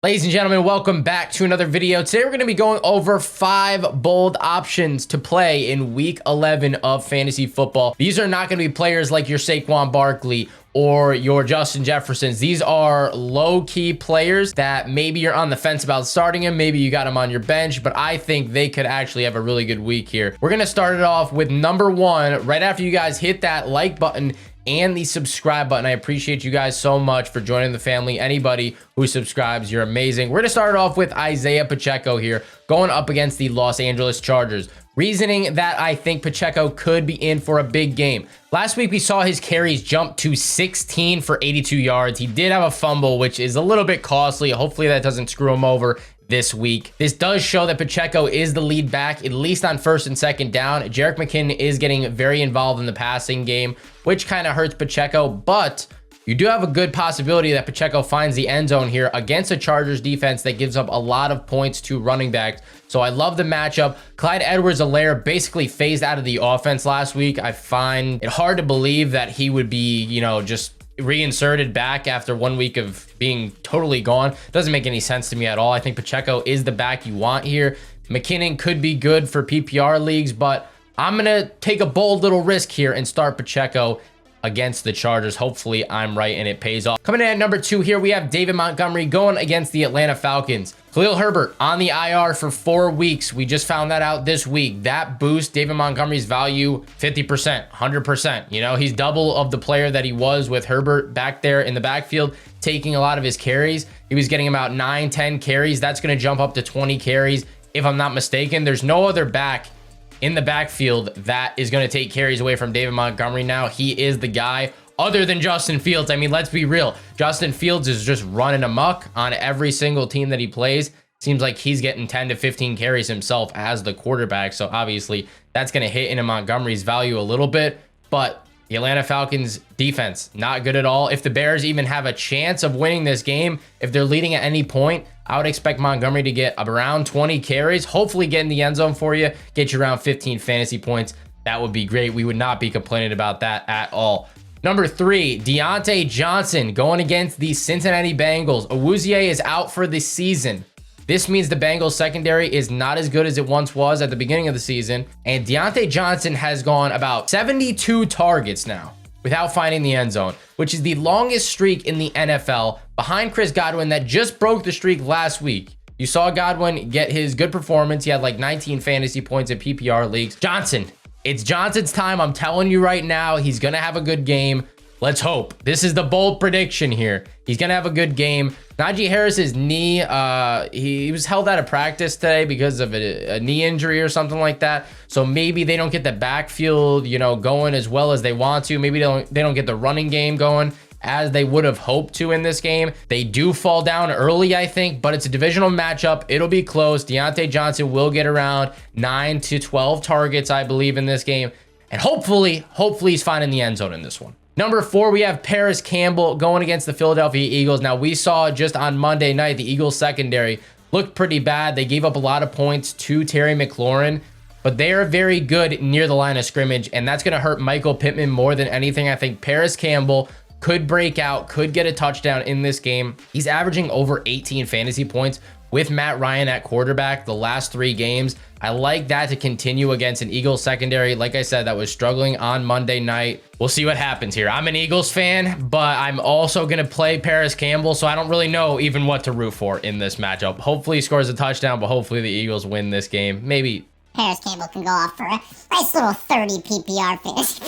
Ladies and gentlemen, welcome back to another video. Today we're going to be going over 5 bold options to play in week 11 of fantasy football. These are not going to be players like your Saquon Barkley or your Justin Jeffersons. These are low-key players that maybe you're on the fence about starting them. Maybe you got them on your bench, but I think they could actually have a really good week here. We're going to start it off with number 1 right after you guys hit that like button and the subscribe button. I appreciate you guys so much for joining the family. Anybody who subscribes, you're amazing. We're gonna start off with Isaiah Pacheco here, going up against the Los Angeles Chargers. Reasoning that I think Pacheco could be in for a big game. Last week, we saw his carries jump to 16 for 82 yards. He did have a fumble, which is a little bit costly. Hopefully that doesn't screw him over this week. This does show that Pacheco is the lead back, at least on first and second down. Jerick McKinnon is getting very involved in the passing game, which kind of hurts Pacheco, but you do have a good possibility that Pacheco finds the end zone here against a Chargers defense that gives up a lot of points to running backs. So I love the matchup. Clyde Edwards-Helaire basically phased out of the offense last week. I find it hard to believe that he would be, just reinserted back after 1 week of being totally gone. Doesn't make any sense to me at all. I think Pacheco is the back you want here. McKinnon could be good for PPR leagues, but I'm gonna take a bold little risk here and start Pacheco against the Chargers. Hopefully I'm right and it pays off. Coming in at number 2 here, we have David Montgomery going against the Atlanta Falcons. Khalil Herbert on the IR for 4 weeks. We just found that out this week. That boosts David Montgomery's value 50%, 100%. He's double of the player that he was with Herbert back there in the backfield, taking a lot of his carries. He was getting about 9-10 carries. That's going to jump up to 20 carries. If I'm not mistaken, there's no other back in the backfield that is going to take carries away from David Montgomery now. He is the guy other than Justin Fields. I mean, let's be real. Justin Fields is just running amok on every single team that he plays. Seems like he's getting 10 to 15 carries himself as the quarterback. So obviously that's going to hit into Montgomery's value a little bit, but the Atlanta Falcons defense, not good at all. If the Bears even have a chance of winning this game, if they're leading at any point, I would expect Montgomery to get around 20 carries, hopefully get in the end zone for you, get you around 15 fantasy points. That would be great. We would not be complaining about that at all. Number 3, Deontay Johnson going against the Cincinnati Bengals. Awuzie is out for the season. This means the Bengals secondary is not as good as it once was at the beginning of the season. And Deontay Johnson has gone about 72 targets now without finding the end zone, which is the longest streak in the NFL, behind Chris Godwin that just broke the streak last week. You saw Godwin get his good performance. He had like 19 fantasy points in PPR leagues. Johnson, it's Johnson's time. I'm telling you right now, he's going to have a good game. Let's hope. This is the bold prediction here. He's going to have a good game. Najee Harris's knee, he was held out of practice today because of a knee injury or something like that. So maybe they don't get the backfield, going as well as they want to. Maybe they don't get the running game going as they would have hoped to in this game. They do fall down early, I think, but it's a divisional matchup. It'll be close. Deontay Johnson will get around 9 to 12 targets, I believe, in this game. And hopefully he's finding the end zone in this one. Number 4, we have Paris Campbell going against the Philadelphia Eagles. Now, we saw just on Monday night, the Eagles secondary looked pretty bad. They gave up a lot of points to Terry McLaurin, but they are very good near the line of scrimmage, and that's going to hurt Michael Pittman more than anything. I think Paris Campbell could break out, could get a touchdown in this game. He's averaging over 18 fantasy points with Matt Ryan at quarterback the last 3 games. I like that to continue against an Eagles secondary, like I said, that was struggling on Monday night. We'll see what happens here. I'm an Eagles fan, but I'm also going to play Paris Campbell, so I don't really know even what to root for in this matchup. Hopefully he scores a touchdown, but hopefully the Eagles win this game. Maybe Paris Campbell can go off for a nice little 30 PPR finish.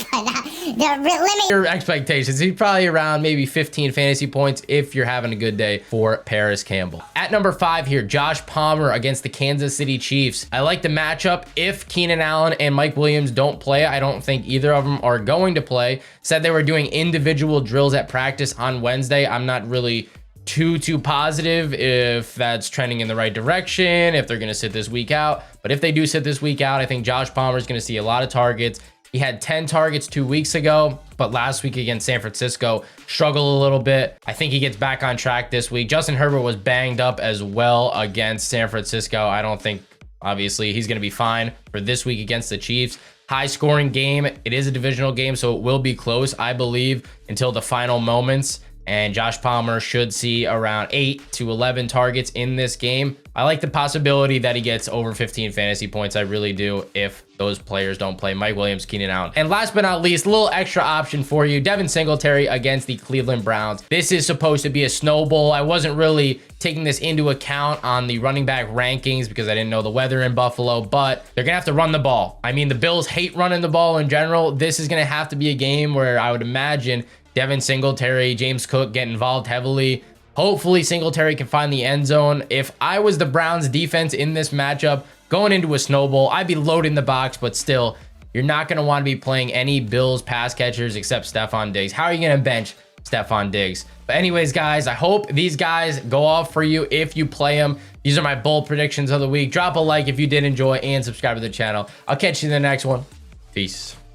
But limit your expectations. He's probably around maybe 15 fantasy points if you're having a good day for Paris Campbell. At number 5 here, Josh Palmer against the Kansas City Chiefs. I like the matchup. If Keenan Allen and Mike Williams don't play, I don't think either of them are going to play. Said they were doing individual drills at practice on Wednesday. I'm not really too positive if that's trending in the right direction, if they're going to sit this week out. But if they do sit this week out, I think Josh Palmer is going to see a lot of targets. He had 10 targets 2 weeks ago, but last week against San Francisco struggled a little bit. I think he gets back on track this week. Justin Herbert was banged up as well against San Francisco. I don't think, obviously, he's going to be fine for this week against the Chiefs. High scoring game. It is a divisional game, so it will be close, I believe, until the final moments. and Josh Palmer should see around 8 to 11 targets in this game. I like the possibility that he gets over 15 fantasy points. I really do, if those players don't play. Mike Williams, Keenan Allen. And last but not least, a little extra option for you, Devin Singletary against the Cleveland Browns. This is supposed to be a snowball. I wasn't really taking this into account on the running back rankings because I didn't know the weather in Buffalo, but they're gonna have to run the ball. I mean, the Bills hate running the ball in general. This is gonna have to be a game where I would imagine Devin Singletary, James Cook get involved heavily. Hopefully Singletary can find the end zone. If I was the Browns defense in this matchup going into a snowball, I'd be loading the box, but still, you're not going to want to be playing any Bills pass catchers except Stephon Diggs. How are you going to bench Stephon Diggs? But anyways, guys, I hope these guys go off for you if you play them. These are my bold predictions of the week. Drop a like if you did enjoy and subscribe to the channel. I'll catch you in the next one. Peace.